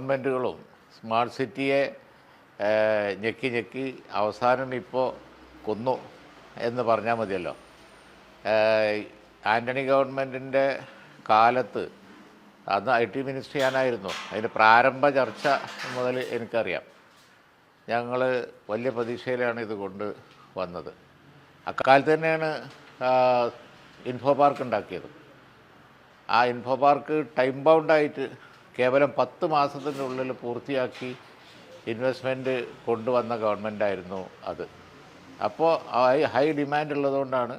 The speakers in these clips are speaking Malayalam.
ഗവൺമെൻറ്റുകളും സ്മാർട്ട് സിറ്റിയെ ഞെക്കി ഞെക്കി അവസാനം ഇപ്പോൾ കൊന്നു എന്ന് പറഞ്ഞാൽ മതിയല്ലോ. ആൻ്റണി ഗവൺമെൻറ്റിൻ്റെ കാലത്ത് അന്ന് IT മിനിസ്റ്റർ ഞാനായിരുന്നു. അതിൻ്റെ പ്രാരംഭ ചർച്ച മുതൽ എനിക്കറിയാം. ഞങ്ങൾ വലിയ പ്രതീക്ഷയിലാണ് ഇത് കൊണ്ട് വന്നത്. അക്കാലത്ത് തന്നെയാണ് ഇൻഫോ പാർക്ക് ഉണ്ടാക്കിയത്. ആ ഇൻഫോ പാർക്ക് ടൈം ബൗണ്ടായിട്ട് കേവലം 10 മാസത്തിൻ്റെ ഉള്ളിൽ പൂർത്തിയാക്കി ഇൻവെസ്റ്റ്മെൻറ്റ് കൊണ്ടുവന്ന ഗവൺമെൻറ്റായിരുന്നു അത്. അപ്പോൾ ഹൈ ഡിമാൻഡ് ഉള്ളതുകൊണ്ടാണ്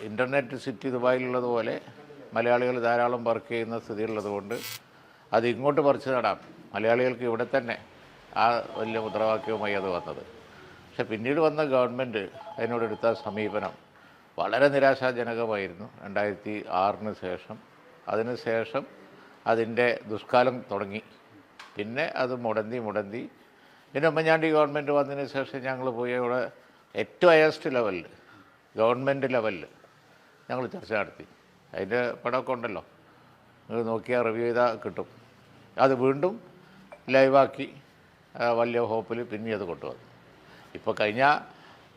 ഇൻ്റർനെറ്റ് സിറ്റി ദുബായിലുള്ളതുപോലെ മലയാളികൾ ധാരാളം വർക്ക് ചെയ്യുന്ന സ്ഥിതിയുള്ളതുകൊണ്ട് അത് ഇങ്ങോട്ട് പറിച്ചു നടാം, മലയാളികൾക്ക് ഇവിടെ തന്നെ ആ വലിയ മുദ്രാവാക്യവുമായി അത് വന്നത്. പക്ഷെ പിന്നീട് വന്ന ഗവൺമെൻറ് അതിനോടെടുത്ത സമീപനം വളരെ നിരാശാജനകമായിരുന്നു. 2006 ശേഷം അതിനുശേഷം അതിൻ്റെ ദുഷ്കാലം തുടങ്ങി. പിന്നെ അത് മുടന്തി പിന്നെ ഉമ്മൻചാണ്ടി ഗവൺമെൻറ് വന്നതിന് ശേഷം ഞങ്ങൾ പോയി അവിടെ ഏറ്റവും ഹയസ്റ്റ് ലെവലിൽ ഗവൺമെൻറ് ലെവലിൽ ഞങ്ങൾ ചർച്ച നടത്തി. അതിൻ്റെ പടമൊക്കെ ഉണ്ടല്ലോ, നിങ്ങൾ നോക്കിയാൽ റിവ്യൂ ചെയ്താൽ കിട്ടും. അത് വീണ്ടും ലൈവാക്കി വലിയ ഹോപ്പിൽ പിന്നെ അത് കൊണ്ടുവന്നു. ഇപ്പോൾ കഴിഞ്ഞ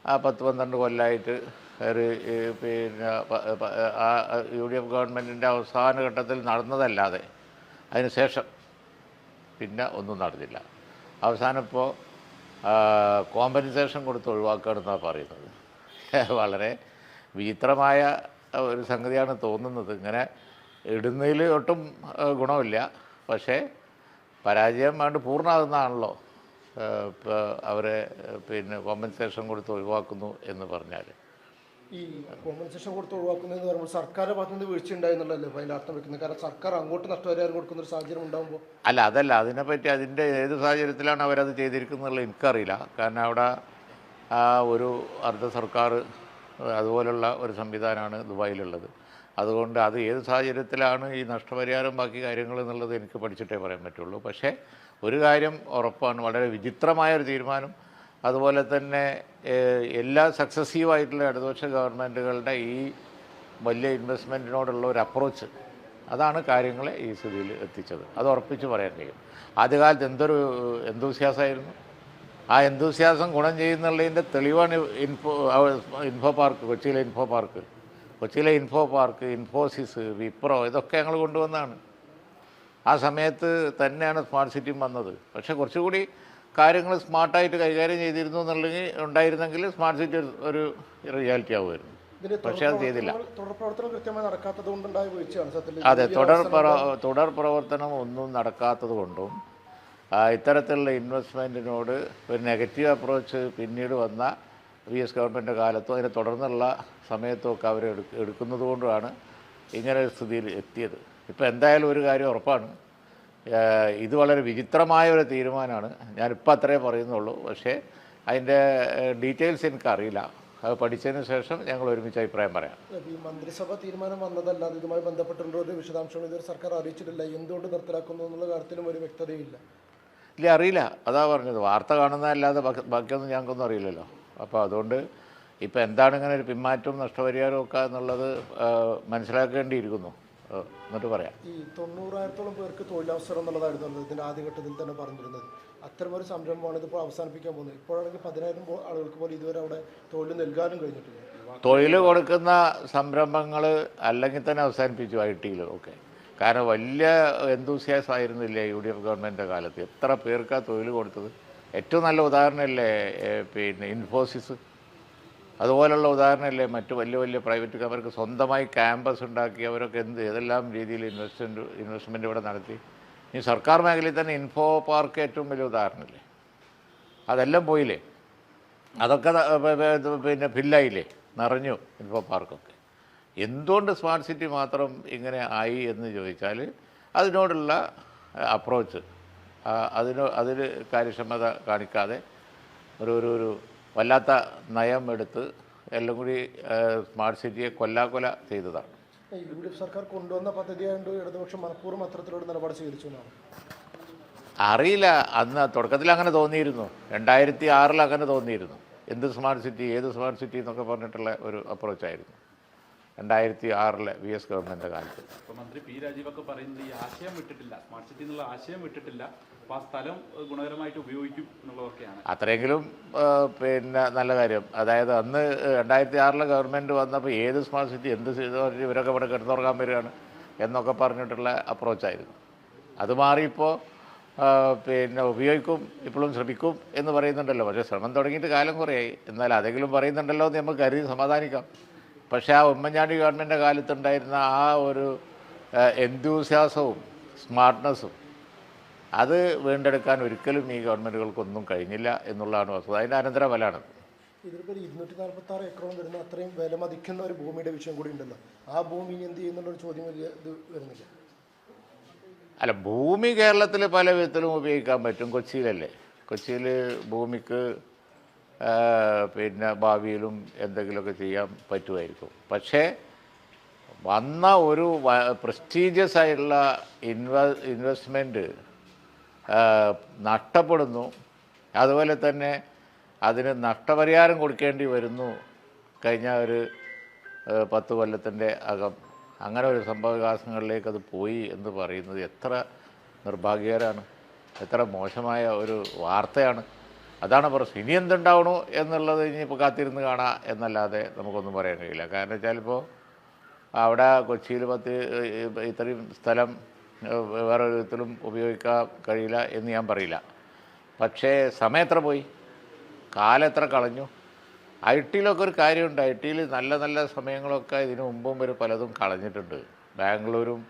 10-12 കൊല്ലമായിട്ട് ഒരു പിന്നെ UDF ഗവൺമെൻറ്റിൻ്റെ അവസാന ഘട്ടത്തിൽ നടന്നതല്ലാതെ അതിന് ശേഷം പിന്നെ ഒന്നും നടന്നില്ല. അവസാനം ഇപ്പോൾ കോമ്പൻസേഷൻ കൊടുത്ത് ഒഴിവാക്കുകയാണെന്നാണ് പറയുന്നത്. വളരെ വിചിത്രമായ ഒരു സംഗതിയാണ് തോന്നുന്നത്. ഇങ്ങനെ ഇടുന്നതിൽ ഒട്ടും ഗുണമില്ല, പക്ഷേ പരാജയം വേണ്ട പൂർണ്ണമാകുന്നതാണല്ലോ ഇപ്പോൾ അവരെ പിന്നെ കോമ്പൻസേഷൻ കൊടുത്ത് ഒഴിവാക്കുന്നു എന്ന് പറഞ്ഞാൽ. ഈ കോമ്പൻസേഷൻ കൊടുത്ത് ഒഴിവാക്കുന്നതെന്ന് പറയുമ്പോൾ സർക്കാരിൻ്റെ ഭാഗത്തു നിന്ന് വീഴ്ച ഉണ്ടായെന്നുള്ളതല്ലേ അതിൻ്റെ അർത്ഥം വെക്കുന്നത്? കാരണം സർക്കാർ അങ്ങോട്ട് നഷ്ടപരിഹാരം കൊടുക്കുന്ന ഒരു സാഹചര്യം ഉണ്ടാകുമ്പോൾ അതല്ല, അതിനെപ്പറ്റി അതിൻ്റെ ഏത് സാഹചര്യത്തിലാണ് അവരത് ചെയ്തിരിക്കുന്നുള്ളത് എനിക്കറിയില്ല. കാരണം അവിടെ ഒരു അർദ്ധ സർക്കാർ അതുപോലുള്ള ഒരു സംവിധാനമാണ് ദുബായിലുള്ളത്. അതുകൊണ്ട് അത് ഏത് സാഹചര്യത്തിലാണ് ഈ നഷ്ടപരിഹാരം ബാക്കി കാര്യങ്ങൾ എന്നുള്ളത് എനിക്ക് പഠിച്ചിട്ടേ പറയാൻ പറ്റുള്ളൂ. പക്ഷേ ഒരു കാര്യം ഉറപ്പാണ്, വളരെ വിചിത്രമായൊരു തീരുമാനം. അതുപോലെ തന്നെ എല്ലാ സക്സസീവായിട്ടുള്ള ഇടതുപക്ഷ ഗവൺമെൻറ്റുകളുടെ ഈ വലിയ ഇൻവെസ്റ്റ്മെൻറ്റിനോടുള്ള ഒരു അപ്രോച്ച് അതാണ് കാര്യങ്ങളെ ഈ സ്ഥിതിയിൽ എത്തിച്ചത്. അത് ഉറപ്പിച്ച് പറയാൻ കഴിയും. ആദ്യകാലത്ത് എന്തൊരു എന്തൂസിയാസമായിരുന്നു. ആ എന്തൂസിയാസം ഗുണം ചെയ്യുന്നുള്ളതിൻ്റെ തെളിവാണ് ഇൻഫോ പാർക്ക്, കൊച്ചിയിലെ ഇൻഫോ പാർക്ക്, ഇൻഫോസിസ്, വിപ്രോ, ഇതൊക്കെ ഞങ്ങൾ കൊണ്ടുവന്നതാണ്. ആ സമയത്ത് തന്നെയാണ് സ്മാർട്ട് സിറ്റിയും വന്നത്. പക്ഷേ കുറച്ചുകൂടി കാര്യങ്ങൾ സ്മാർട്ടായിട്ട് കൈകാര്യം ചെയ്തിരുന്നു ഉണ്ടായിരുന്നെങ്കിൽ സ്മാർട്ട് സിറ്റി ഒരു റിയാലിറ്റി ആവുമായിരുന്നു. പക്ഷേ അത് ചെയ്തില്ല. അതെ, തുടർ പ്രവർത്തനം ഒന്നും നടക്കാത്തത് കൊണ്ടും ഇത്തരത്തിലുള്ള ഇൻവെസ്റ്റ്മെൻറ്റിനോട് ഒരു നെഗറ്റീവ് അപ്രോച്ച് പിന്നീട് വന്ന VS ഗവൺമെൻറ്റിൻ്റെ കാലത്തും അതിനെ തുടർന്നുള്ള സമയത്തുമൊക്കെ അവർ എടുക്കുന്നത് കൊണ്ടുമാണ് ഇങ്ങനെ ഒരു സ്ഥിതിയിൽ എത്തിയത്. ഇപ്പോൾ എന്തായാലും ഒരു കാര്യം ഉറപ്പാണ്, ഇത് വളരെ വിചിത്രമായ ഒരു തീരുമാനമാണ്. ഞാനിപ്പോൾ അത്രേ പറയുന്നുള്ളൂ. പക്ഷേ അതിൻ്റെ ഡീറ്റെയിൽസ് എനിക്കറിയില്ല. അത് പഠിച്ചതിന് ശേഷം ഞങ്ങൾ ഒരുമിച്ച് അഭിപ്രായം പറയാം. ഈ മന്ത്രിസഭ തീരുമാനം വന്നതല്ലാതെ ഇതുമായി ബന്ധപ്പെട്ടുള്ള ഒരു വിശദാംശങ്ങൾ ഇതൊരു സർക്കാർ അറിയിച്ചിട്ടില്ല. എന്തുകൊണ്ട് നിർത്തലാക്കുന്നു എന്നുള്ള കാര്യത്തിലും ഒരു വ്യക്തതയില്ല. ഇല്ല, അറിയില്ല. അതാ പറഞ്ഞത്, വാർത്ത കാണുന്നതല്ലാതെ ബാക്കിയൊന്നും ഞങ്ങൾക്കൊന്നും അറിയില്ലല്ലോ. അപ്പോൾ അതുകൊണ്ട് ഇപ്പോൾ എന്താണ് ഇങ്ങനെ ഒരു പിന്മാറ്റവും നഷ്ടപരിഹാരവും ഒക്കെ എന്നുള്ളത് മനസ്സിലാക്കേണ്ടിയിരിക്കുന്നു. എന്നിട്ട് പറയാം. ഈ 90,000-ഓളം പേർക്ക് തൊഴിലവസരം എന്നുള്ളതായിരുന്നു ഇതിൻ്റെ ആദ്യഘട്ടത്തിൽ തന്നെ പറഞ്ഞിരുന്നത്. അത്തരമൊരു സംരംഭമാണ് ഇതിപ്പോൾ അവസാനിപ്പിക്കാൻ പോകുന്നത്. ഇപ്പോഴാണെങ്കിൽ 10,000 ആളുകൾക്ക് പോലും ഇതുവരെ അവിടെ തൊഴിൽ നൽകാനും കഴിഞ്ഞിട്ടില്ല. തൊഴിൽ കൊടുക്കുന്ന സംരംഭങ്ങൾ അല്ലെങ്കിൽ തന്നെ അവസാനിപ്പിച്ചു IT-യിൽ ഒക്കെ. കാരണം വലിയ എന്തൂസിയാസം ആയിരുന്നില്ലേ UDF ഗവൺമെൻറ്റിൻ്റെ കാലത്ത്? എത്ര പേർക്കാണ് തൊഴിൽ കൊടുത്തത്? ഏറ്റവും നല്ല ഉദാഹരണമല്ലേ പിന്നെ ഇൻഫോസിസ്. അതുപോലുള്ള ഉദാഹരണമല്ലേ മറ്റു വലിയ വലിയ പ്രൈവറ്റ് കമ്പനിക്ക് സ്വന്തമായി ക്യാമ്പസ് ഉണ്ടാക്കി അവരൊക്കെ ഏതെല്ലാം രീതിയിൽ ഇൻവെസ്റ്റ്മെൻറ്റ് ഇവിടെ നടത്തി. ഈ സർക്കാർ മേഖലയിൽ തന്നെ ഇൻഫോ പാർക്ക് ഏറ്റവും വലിയ ഉദാഹരണമല്ലേ? അതെല്ലാം പോയില്ലേ? അതൊക്കെ പിന്നെ ഫില്ലായില്ലേ, നിറഞ്ഞു ഇൻഫോ പാർക്കൊക്കെ. എന്തുകൊണ്ട് സ്മാർട്ട് സിറ്റി മാത്രം ഇങ്ങനെ ആയി എന്ന് ചോദിച്ചാൽ അതിനോടുള്ള അപ്രോച്ച്, അതിൽ കാര്യക്ഷമത കാണിക്കാതെ ഒരു വല്ലാത്ത നയം എടുത്ത് എല്ലാം കൂടി സ്മാർട്ട് സിറ്റിയെ കൊല്ലാക്കൊല ചെയ്തതാണ്. UDF സർക്കാർ കൊണ്ടുവന്ന പദ്ധതിയായതുകൊണ്ട് ഇടതുപക്ഷം മനഃപൂർവ്വം അത്തരത്തിലൊരു നിലപാട് സ്വീകരിച്ചു എന്നാണ്. അറിയില്ല, അന്ന് തുടക്കത്തിൽ അങ്ങനെ തോന്നിയിരുന്നു. 2006 അങ്ങനെ തോന്നിയിരുന്നു. എന്ത് സ്മാർട്ട് സിറ്റി, ഏത് സ്മാർട്ട് സിറ്റി എന്നൊക്കെ പറഞ്ഞിട്ടുള്ള ഒരു അപ്രോച്ചായിരുന്നു. 2006 VS ഗവൺമെൻറ്റിൻ്റെ കാലത്ത്. ഇപ്പോൾ മന്ത്രി പി രാജീവൊക്കെ പറയുന്നത് ഈ ആശയം വിട്ടിട്ടില്ല, സ്മാർട്ട് സിറ്റി എന്നുള്ള ആശയം വിട്ടിട്ടില്ല, അപ്പോൾ ആ സ്ഥലം ഗുണകരമായിട്ട് ഉപയോഗിക്കും എന്നുള്ളതൊക്കെയാണ്. അത്രയെങ്കിലും പിന്നെ നല്ല കാര്യം. അതായത് അന്ന് 2006 ഗവൺമെൻറ് വന്നപ്പോൾ ഏത് സ്മാർട്ട് സിറ്റി എന്ത് ചെയ്തോ ഇവരൊക്കെ ഇവിടെ കിടന്നുറങ്ങാൻ വരികയാണ് എന്നൊക്കെ പറഞ്ഞിട്ടുള്ള അപ്രോച്ചായിരുന്നു. അത് മാറിയിപ്പോൾ പിന്നെ ഉപയോഗിക്കും, ഇപ്പോഴും ശ്രമിക്കും എന്ന് പറയുന്നുണ്ടല്ലോ. പക്ഷേ ശ്രമം തുടങ്ങിയിട്ട് കാലം കുറേയായി. എന്നാൽ അതെങ്കിലും പറയുന്നുണ്ടല്ലോ എന്ന് നമുക്ക് കരുതി സമാധാനിക്കാം. പക്ഷേ ആ ഉമ്മൻചാണ്ടി ഗവൺമെൻറ്റിൻ്റെ കാലത്തുണ്ടായിരുന്ന ആ ഒരു എന്തൂസിയാസവും സ്മാർട്ട്നെസ്സും അത് വീണ്ടെടുക്കാൻ ഒരിക്കലും ഈ ഗവൺമെൻറ്റുകൾക്കൊന്നും കഴിഞ്ഞില്ല എന്നുള്ളതാണ് വസ്തുത. അതിൻ്റെ അനന്തരഫലമാണ്. ഇതിലിപ്പോൾ 246 ഏക്കറോളം വരുന്ന അത്രയും വില മതിക്കുന്ന ഒരു ഭൂമിയുടെ വിഷയം കൂടി ഉണ്ടല്ലോ. ആ ഭൂമി എന്ത് ചെയ്യുന്നുള്ളൊരു ചോദ്യം വലിയ ഇത് വരുന്നില്ല. അല്ല, ഭൂമി കേരളത്തിൽ പല വിധത്തിലും ഉപയോഗിക്കാൻ പറ്റും. കൊച്ചിയിലല്ലേ, കൊച്ചിയിൽ ഭൂമിക്ക് പിന്നെ ഭാവിയിലും എന്തെങ്കിലുമൊക്കെ ചെയ്യാൻ പറ്റുമായിരിക്കും. പക്ഷേ വന്ന ഒരു പ്രസ്റ്റീജിയസ് ആയിട്ടുള്ള ഇൻവെസ്റ്റ്മെൻറ്റ് നഷ്ടപ്പെടുന്നു. അതുപോലെ തന്നെ അതിന് നഷ്ടപരിഹാരം കൊടുക്കേണ്ടി വരുന്നു കഴിഞ്ഞ ഒരു 10 കൊല്ലത്തിൻ്റെ അകം. അങ്ങനെ ഒരു സംഭവവികാസങ്ങളിലേക്ക് അത് പോയി എന്ന് പറയുന്നത് എത്ര നിർഭാഗ്യകരമാണ്, എത്ര മോശമായ ഒരു വാർത്തയാണ്. അതാണ് പ്രശ്നം. ഇനി എന്തുണ്ടാവണോ എന്നുള്ളത് ഇനിയിപ്പോൾ കാത്തിരുന്ന് കാണാം എന്നല്ലാതെ നമുക്കൊന്നും പറയാൻ കഴിയില്ല. കാരണം വെച്ചാൽ ഇപ്പോൾ അവിടെ കൊച്ചിയിൽ ഇത്രയും സ്ഥലം വേറെ ഒരു വിധത്തിലും ഉപയോഗിക്കാൻ കഴിയില്ല എന്ന് ഞാൻ പറയില്ല. പക്ഷേ സമയം എത്ര പോയി, കാലം എത്ര കളഞ്ഞു. ഐ.ടിയിലൊക്കെ ഒരു കാര്യമുണ്ട്. ഐ.ടിയിൽ നല്ല നല്ല സമയങ്ങളൊക്കെ ഇതിനു മുമ്പും ഒരു പലതും കളഞ്ഞിട്ടുണ്ട്. ബാംഗ്ലൂരും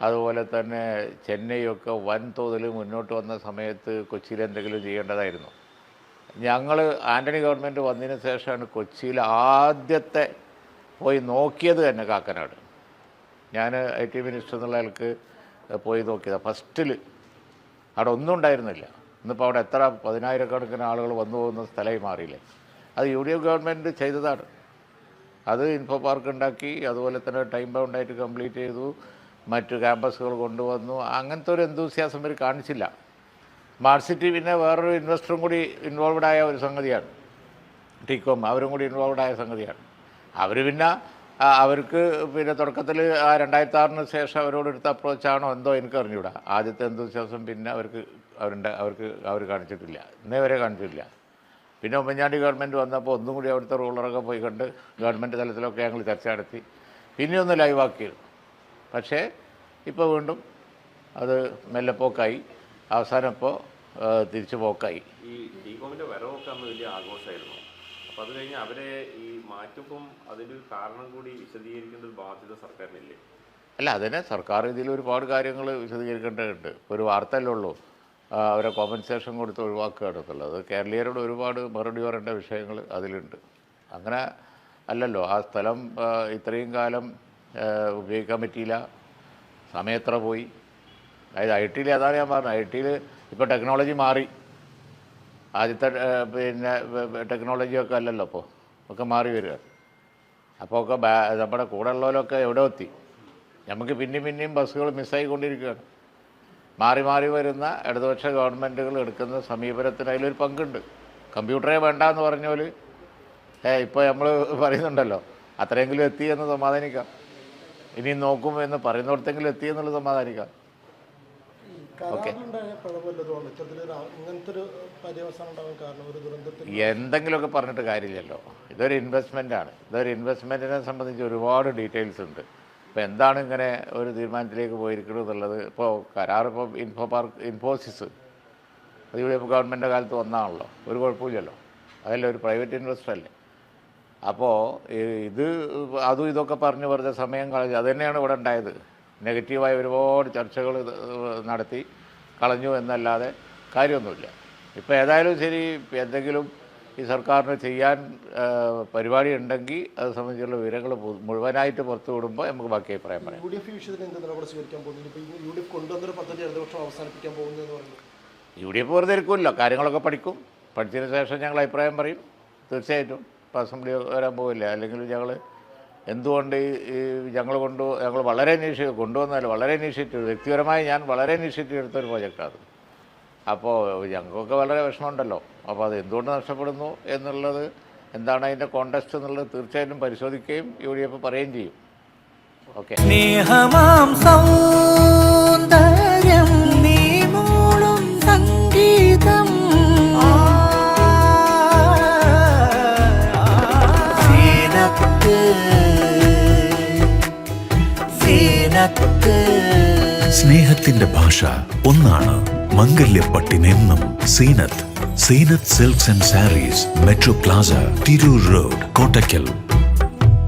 അതുപോലെ തന്നെ ചെന്നൈയൊക്കെ വൻതോതിൽ മുന്നോട്ട് വന്ന സമയത്ത് കൊച്ചിയിൽ എന്തെങ്കിലും ചെയ്യേണ്ടതായിരുന്നു. ഞങ്ങൾ ആൻ്റണി ഗവൺമെൻറ് വന്നതിന് ശേഷമാണ് കൊച്ചിയിൽ ആദ്യത്തെ പോയി നോക്കിയത് തന്നെ കാക്കനാട്. ഞാൻ ഐ.ടി മിനിസ്റ്റർ എന്നുള്ള ആൾക്ക് പോയി നോക്കിയതാണ് ഫസ്റ്റിൽ. അവിടെ ഒന്നും ഉണ്ടായിരുന്നില്ല. ഇന്നിപ്പോൾ അവിടെ എത്ര 10,000 ആളുകൾ വന്നു പോകുന്ന സ്ഥലമായി മാറിയില്ലേ. അത് UDF ഗവൺമെൻറ് ചെയ്തതാണ്. അത് ഇൻഫോ പാർക്ക് ഉണ്ടാക്കി, അതുപോലെ തന്നെ ടൈം ബൗണ്ടായിട്ട് കംപ്ലീറ്റ് ചെയ്തു, മറ്റു ക്യാമ്പസുകൾ കൊണ്ടുവന്നു. അങ്ങനത്തെ ഒരു എന്തൂസിയാസം ഇവർ കാണിച്ചില്ല. സ്മാർട്ട് സിറ്റി പിന്നെ വേറൊരു ഇൻവെസ്റ്ററും കൂടി ഇൻവോൾവ്ഡായ ഒരു സംഗതിയാണ്. ടികോം അവരും കൂടി ഇൻവോൾവ്ഡായ സംഗതിയാണ്. അവർ പിന്നെ അവർക്ക് പിന്നെ തുടക്കത്തിൽ ആ 2006 ശേഷം അവരോട് എടുത്ത അപ്രോച്ചാണോ എന്തോ എനിക്കറിഞ്ഞൂടാ. ആദ്യത്തെ എന്തൂസിയാസം പിന്നെ അവർ കാണിച്ചിട്ടില്ല, ഇന്നേ വരെ കാണിച്ചിട്ടില്ല. പിന്നെ ഉമ്മൻചാണ്ടി ഗവൺമെൻറ് വന്നപ്പോൾ ഒന്നും കൂടി അവിടുത്തെ റൂളറൊക്കെ പോയി കണ്ട് ഗവൺമെൻറ് തലത്തിലൊക്കെ ഞങ്ങൾ ചർച്ച നടത്തി, പിന്നെ ഒന്ന് ലൈവാക്കിയിരുന്നു. പക്ഷേ ഇപ്പോൾ വീണ്ടും അത് മെല്ലെപ്പോക്കായി, അവസാനം ഇപ്പോൾ തിരിച്ചു പോക്കായി. ഈ ടികോമിൻ്റെ വരവൊക്കെ അന്ന് വലിയ ആഘോഷമായിരുന്നു. അപ്പോൾ അത് കഴിഞ്ഞ് അവരെ ഈ മാറ്റുമ്പം അതിൻ്റെ ഒരു കാരണം കൂടി വിശദീകരിക്കേണ്ട ഒരു ബാധ്യത സർക്കാരിനില്ലേ? അല്ല, അതിനെ സർക്കാർ ഇതിൽ ഒരുപാട് കാര്യങ്ങൾ വിശദീകരിക്കേണ്ടതുണ്ട്. ഒരു വാർത്തയല്ലേ ഉള്ളൂ അവരെ കോമ്പൻസേഷൻ കൊടുത്ത് ഒഴിവാക്കുകയാണ് എന്നുള്ളത്. കേരളീയരോട് ഒരുപാട് മറുപടി പറയേണ്ട വിഷയങ്ങൾ അതിലുണ്ട്. അങ്ങനെ അല്ലല്ലോ, ആ സ്ഥലം ഇത്രയും കാലം ഉപയോഗിക്കാൻ പറ്റിയില്ല, സമയം എത്ര പോയി. അതായത് ഐ.ടിയിൽ അതാണ് ഞാൻ പറഞ്ഞത്. ഐ.ടിയിൽ ഇപ്പോൾ ടെക്നോളജി മാറി. ആദ്യത്തെ പിന്നെ ടെക്നോളജിയൊക്കെ അല്ലല്ലോ, ഇപ്പോൾ ഒക്കെ മാറി വരിക. അപ്പോൾ ഒക്കെ നമ്മുടെ കൂടെ ഉള്ളവരൊക്കെ എവിടെ എത്തി. നമുക്ക് പിന്നെയും ബസ്സുകൾ മിസ്സായിക്കൊണ്ടിരിക്കുകയാണ്. മാറി മാറി വരുന്ന ഇടതുപക്ഷ ഗവൺമെൻറ്റുകൾ എടുക്കുന്ന സമീപനത്തിന് അതിലൊരു പങ്കുണ്ട്. കമ്പ്യൂട്ടറേ വേണ്ട എന്ന് പറഞ്ഞാൽ ഇപ്പോൾ നമ്മൾ പറയുന്നുണ്ടല്ലോ, അത്രയെങ്കിലും എത്തി എന്ന് സമാധാനിക്കാം. ഇനി നോക്കും എന്ന് പറയുന്നിടത്തെങ്കിലും എത്തി എന്നുള്ളത് സമാധാനിക്കാം. ഓക്കെ, എന്തെങ്കിലുമൊക്കെ പറഞ്ഞിട്ട് കാര്യമില്ലല്ലോ. ഇതൊരു ഇൻവെസ്റ്റ്മെൻറ്റാണ്. ഇതൊരു ഇൻവെസ്റ്റ്മെൻറ്റിനെ സംബന്ധിച്ച് ഒരുപാട് ഡീറ്റെയിൽസ് ഉണ്ട്. ഇപ്പോൾ എന്താണ് ഇങ്ങനെ ഒരു തീരുമാനത്തിലേക്ക് പോയിരിക്കുന്നത് എന്നുള്ളത്. ഇപ്പോൾ കരാർ, ഇപ്പോൾ ഇൻഫോസിസ് അത് ഇവിടെ ഗവൺമെൻറ്റിൻ്റെ കാലത്ത് വന്നാണല്ലോ, ഒരു കുഴപ്പമില്ലല്ലോ. അതല്ല, ഒരു പ്രൈവറ്റ് ഇൻവെസ്റ്റർ അല്ലേ. അപ്പോൾ ഇത് അതും ഇതൊക്കെ പറഞ്ഞ് വെറുതെ സമയം കളഞ്ഞു. അത് തന്നെയാണ് ഇവിടെ ഉണ്ടായത്. നെഗറ്റീവായ ഒരുപാട് ചർച്ചകൾ നടത്തി കളഞ്ഞു എന്നല്ലാതെ കാര്യമൊന്നുമില്ല. ഇപ്പോൾ ഏതായാലും ശരി, എന്തെങ്കിലും ഈ സർക്കാരിന് ചെയ്യാൻ പരിപാടി ഉണ്ടെങ്കിൽ അത് സംബന്ധിച്ചുള്ള വിവരങ്ങൾ മുഴുവനായിട്ട് പുറത്തു വിടുമ്പോൾ നമുക്ക് ബാക്കി അഭിപ്രായം പറയാം. UDF വിഷയത്തിൽ എന്ത് നിലപാട് സ്വീകരിക്കാൻ പോകുന്നത്? ഇപ്പോൾ UDF കൊണ്ടുവന്നൊരു പദ്ധതി അടുത്ത വർഷം അവസാനിപ്പിക്കാൻ പോകുന്നതെന്ന് പറയുന്നത് UDF വെറുതെ ഇരിക്കുമല്ലോ, കാര്യങ്ങളൊക്കെ പഠിക്കും. പഠിച്ചതിന് ശേഷം ഞങ്ങൾ അഭിപ്രായം പറയും. തീർച്ചയായിട്ടും ഇപ്പോൾ അസംബ്ലി വരാൻ പോവില്ല. അല്ലെങ്കിൽ ഞങ്ങൾ എന്തുകൊണ്ട് ഞങ്ങൾ വളരെ കൊണ്ടുവന്നാലും വളരെ ഇനീഷ്യേറ്റീവ്, വ്യക്തിപരമായി ഞാൻ വളരെ ഇനീഷ്യേറ്റീവ് എടുത്തൊരു പ്രോജക്റ്റാണ്. അപ്പോൾ ഞങ്ങൾക്കൊക്കെ വളരെ വിഷമമുണ്ടല്ലോ. അപ്പോൾ അത് എന്തുകൊണ്ട് നഷ്ടപ്പെടുന്നു എന്നുള്ളത്, എന്താണ് അതിൻ്റെ കോണ്ടെക്സ്റ്റ് എന്നുള്ളത് തീർച്ചയായിട്ടും പരിശോധിക്കുകയും UDF പറയുകയും ചെയ്യും. ഓക്കെ. സ്നേഹമാം സൗന്ദര്യം നീ മൂളും സംഗീതം സീനത്ത് സീനത്ത്. സ്നേഹത്തിന്റെ ഭാഷ ഒന്നാണ്. മംഗല്യപ്പട്ടിനെന്നും Seenath. Seenath silks and sarees, metro plaza, Tirur road, Kottakkal.